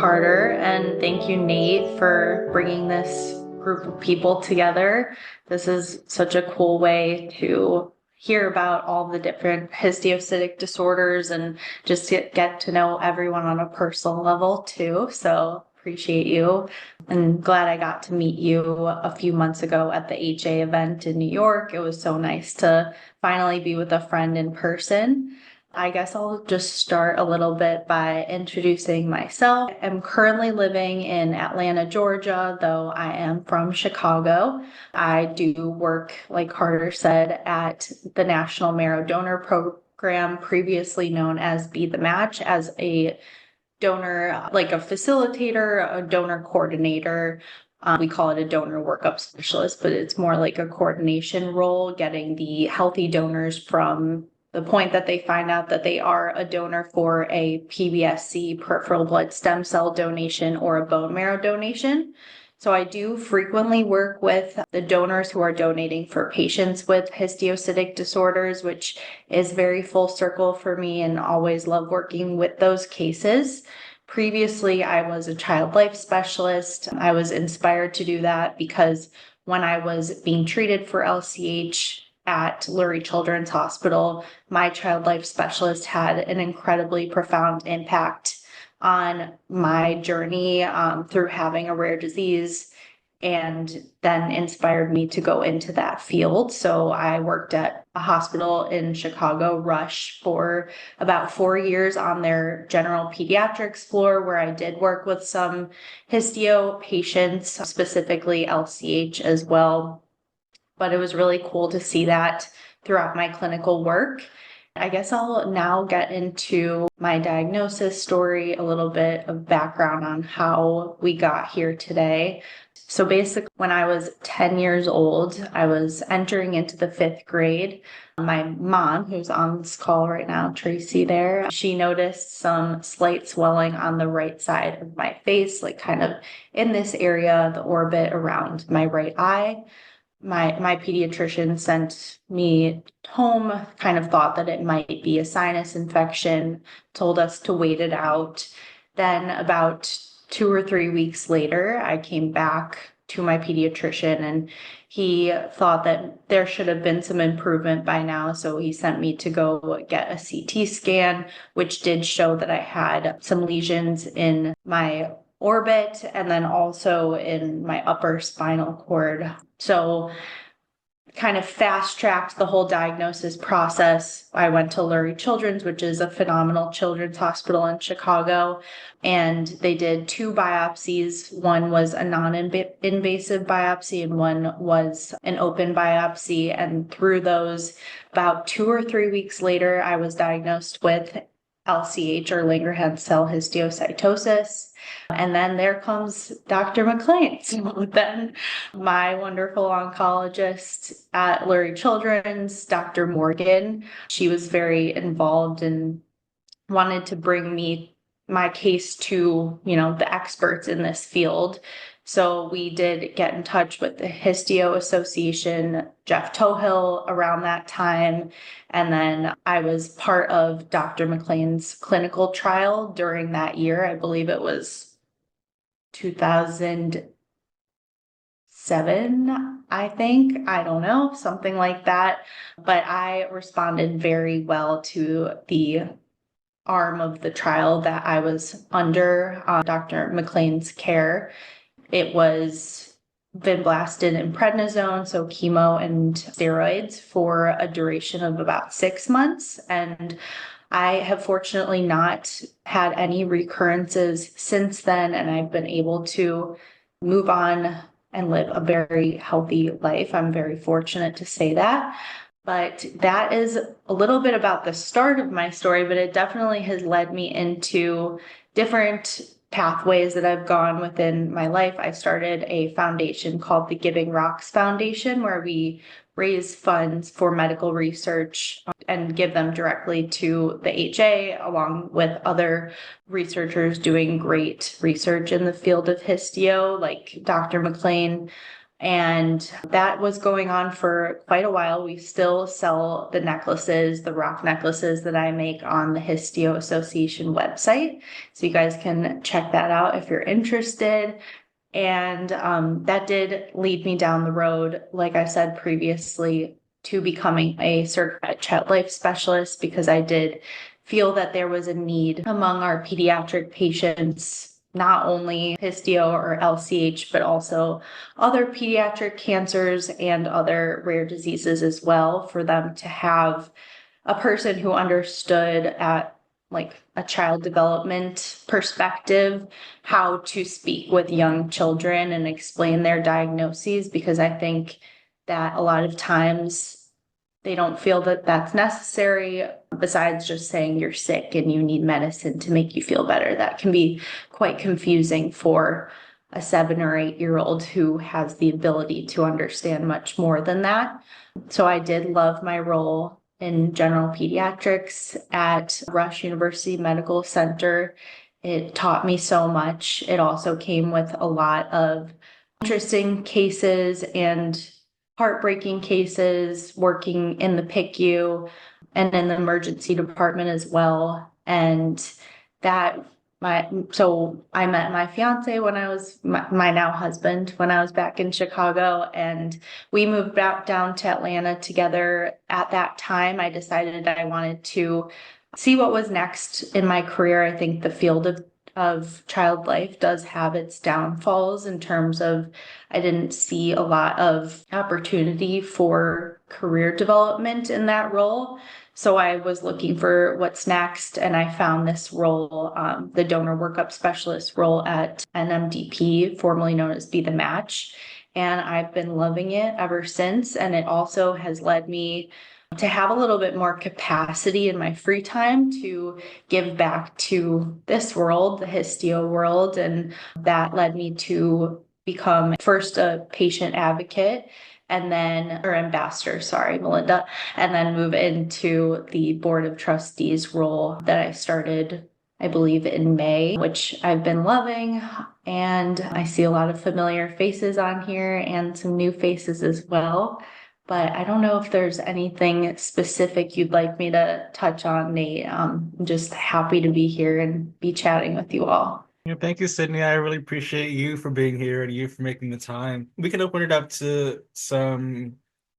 Carter, and thank you, Nate, for bringing this group of people together. This is such a cool way to hear about all the different histiocytic disorders and just get to know everyone on a personal level too. So appreciate you, and glad I got to meet you a few months ago at the HA event in New York. It was so nice to finally be with a friend in person. I guess I'll just start a little bit by introducing myself. I'm currently living in Atlanta, Georgia, though I am from Chicago. I do work, like Carter said, at the National Marrow Donor Program, previously known as Be the Match, as a donor, like a facilitator, a donor coordinator. We call it a donor workup specialist, but it's more like a coordination role, getting the healthy donors from the point that they find out that they are a donor for a PBSC, peripheral blood stem cell donation, or a bone marrow donation. So I do frequently work with the donors who are donating for patients with histiocytic disorders, which is very full circle for me, and always love working with those cases. Previously, I was a child life specialist. I was inspired to do that because when I was being treated for LCH at Lurie Children's Hospital, my child life specialist had an incredibly profound impact on my journey through having a rare disease, and then inspired me to go into that field. So I worked at a hospital in Chicago, Rush, for about 4 years on their general pediatrics floor, where I did work with some histio patients, specifically LCH as well. But it was really cool to see that throughout my clinical work. I guess I'll now get into my diagnosis story, a little bit of background on how we got here today. So basically, when I was 10 years old, I was entering into the 5th grade. My mom, who's on this call right now, Tracy there, she noticed some slight swelling on the right side of my face, like kind of in this area, the orbit around my right eye. My pediatrician sent me home, kind of thought that it might be a sinus infection, told us to wait it out. Then about 2 or 3 weeks later, I came back to my pediatrician, and he thought that there should have been some improvement by now. So he sent me to go get a CT scan, which did show that I had some lesions in my orbit and then also in my upper spinal cord. So kind of fast-tracked the whole diagnosis process. I went to Lurie Children's, which is a phenomenal children's hospital in Chicago, and they did 2 biopsies. One was a non-invasive biopsy and one was an open biopsy. And through those, about 2 or 3 weeks later, I was diagnosed with LCH, or Langerhans Cell Histiocytosis. And then there comes Dr. McLean. So then my wonderful oncologist at Lurie Children's, Dr. Morgan, she was very involved and wanted to bring me my case to, the experts in this field. So we did get in touch with the Histio Association, Jeff Tohill, around that time. And then I was part of Dr. McLean's clinical trial during that year. I believe it was 2007, I think. I don't know, something like that. But I responded very well to the arm of the trial that I was under Dr. McLean's care. It was vinblastine and prednisone, so chemo and steroids, for a duration of about 6 months. And I have fortunately not had any recurrences since then, and I've been able to move on and live a very healthy life. I'm very fortunate to say that. But that is a little bit about the start of my story, but it definitely has led me into different pathways that I've gone within my life. I started a foundation called the Giving Rocks Foundation, where we raise funds for medical research and give them directly to the HA, along with other researchers doing great research in the field of histio, like Dr. McLean And that was going on for quite a while. We still sell the necklaces, the rock necklaces that I make on the Histio Association website. So you guys can check that out if you're interested. And that did lead me down the road, like I said previously, to becoming a certified child life specialist because I did feel that there was a need among our pediatric patients, not only histio or LCH, but also other pediatric cancers and other rare diseases as well, for them to have a person who understood at like a child development perspective how to speak with young children and explain their diagnoses, because I think that a lot of times they don't feel that that's necessary, besides just saying you're sick and you need medicine to make you feel better. That can be quite confusing for a 7 or 8-year-old who has the ability to understand much more than that. So I did love my role in general pediatrics at Rush University Medical Center. It taught me so much. It also came with a lot of interesting cases and heartbreaking cases, working in the PICU and in the emergency department as well. And that so I met my fiance when I was my now husband when I was back in Chicago, and we moved back down to Atlanta together. At that time, I decided I wanted to see what was next in my career. I think the field of child life does have its downfalls in terms of I didn't see a lot of opportunity for career development in that role. So I was looking for what's next, and I found this role, the Donor Workup Specialist role at NMDP, formerly known as Be the Match. And I've been loving it ever since. And it also has led me to have a little bit more capacity in my free time to give back to this world, the histio world. And that led me to become first a patient advocate and then, or ambassador, sorry, Melinda, and then move into the board of trustees role that I started, I believe, in May, which I've been loving. And I see a lot of familiar faces on here and some new faces as well. But I don't know if there's anything specific you'd like me to touch on, Nate. I'm just happy to be here and be chatting with you all. Yeah, thank you, Sydney. I really appreciate you for being here and you for making the time. We can open it up to some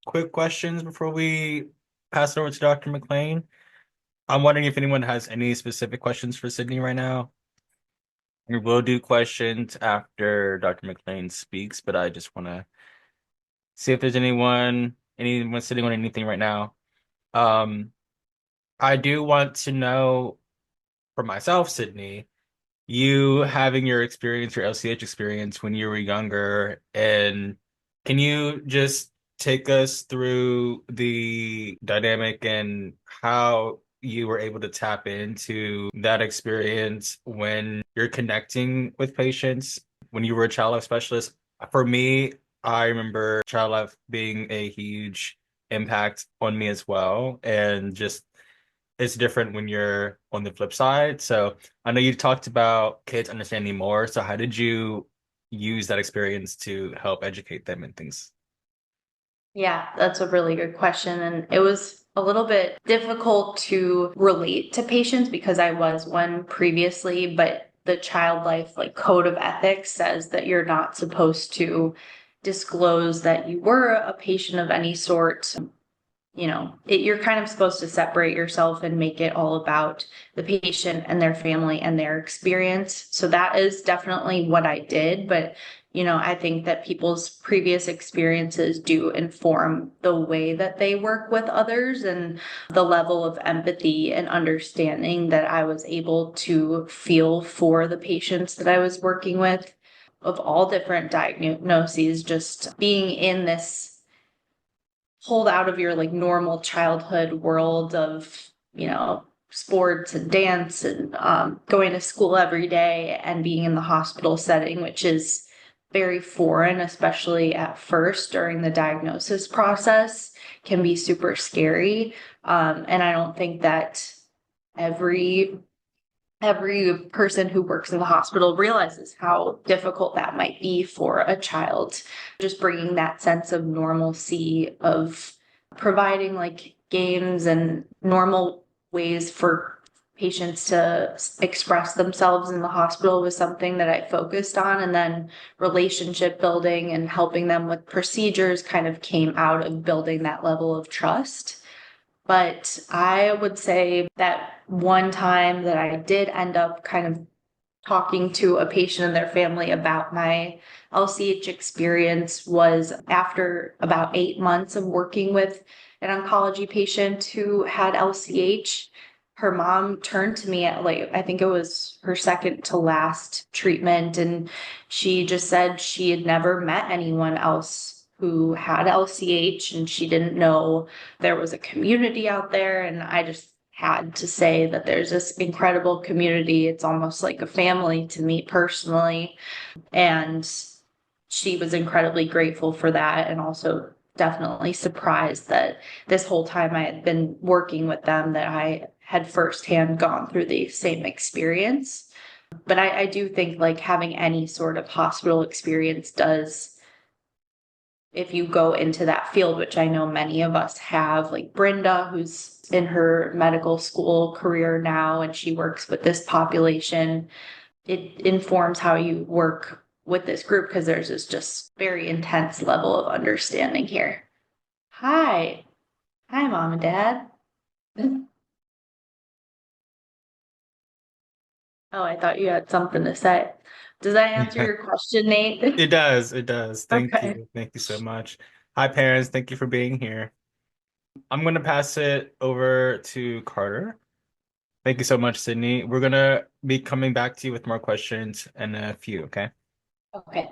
quick questions before we pass it over to Dr. McLean. I'm wondering if anyone has any specific questions for Sydney right now. We will do questions after Dr. McLean speaks, but I just want to see if there's anyone sitting on anything right now. Um, I do want to know for myself, Sydney, you having your experience, your LCH experience when you were younger, and can you just take us through the dynamic and how you were able to tap into that experience when you're connecting with patients when you were a child life specialist? For me, I remember child life being a huge impact on me as well, and just it's different when you're on the flip side. So I know you talked about kids understanding more. So how did you use that experience to help educate them and things? Yeah, that's a really good question. And it was a little bit difficult to relate to patients because I was one previously, but the child life like code of ethics says that you're not supposed to disclose that you were a patient of any sort. You're kind of supposed to separate yourself and make it all about the patient and their family and their experience. So that is definitely what I did. But, I think that people's previous experiences do inform the way that they work with others and the level of empathy and understanding that I was able to feel for the patients that I was working with of all different diagnoses, just being in this pulled out of your like normal childhood world of, sports and dance and going to school every day and being in the hospital setting, which is very foreign, especially at first during the diagnosis process, can be super scary. And I don't think that every every person who works in the hospital realizes how difficult that might be for a child. Just bringing that sense of normalcy, of providing like games and normal ways for patients to express themselves in the hospital was something that I focused on. And then relationship building and helping them with procedures kind of came out of building that level of trust. But I would say that one time that I did end up kind of talking to a patient and their family about my LCH experience was after about 8 months of working with an oncology patient who had LCH. Her mom turned to me at like, I think it was her second to last treatment, and she just said she had never met anyone else who had LCH and she didn't know there was a community out there. And I just had to say that there's this incredible community. It's almost like a family to me personally. And she was incredibly grateful for that, and also definitely surprised that this whole time I had been working with them that I had firsthand gone through the same experience. But I do think like having any sort of hospital experience does, if you go into that field, which I know many of us have, like Brenda, who's in her medical school career now, and she works with this population, it informs how you work with this group because there's this just very intense level of understanding here. Hi. Hi, Mom and Dad. Oh, I thought you had something to say. Does that answer your question, Nate? It does. It does. Thank Okay. you. Thank you so much. Hi, parents. Thank you for being here. I'm going to pass it over to Carter. Thank you so much, Sydney. We're going to be coming back to you with more questions in a few, okay? Okay.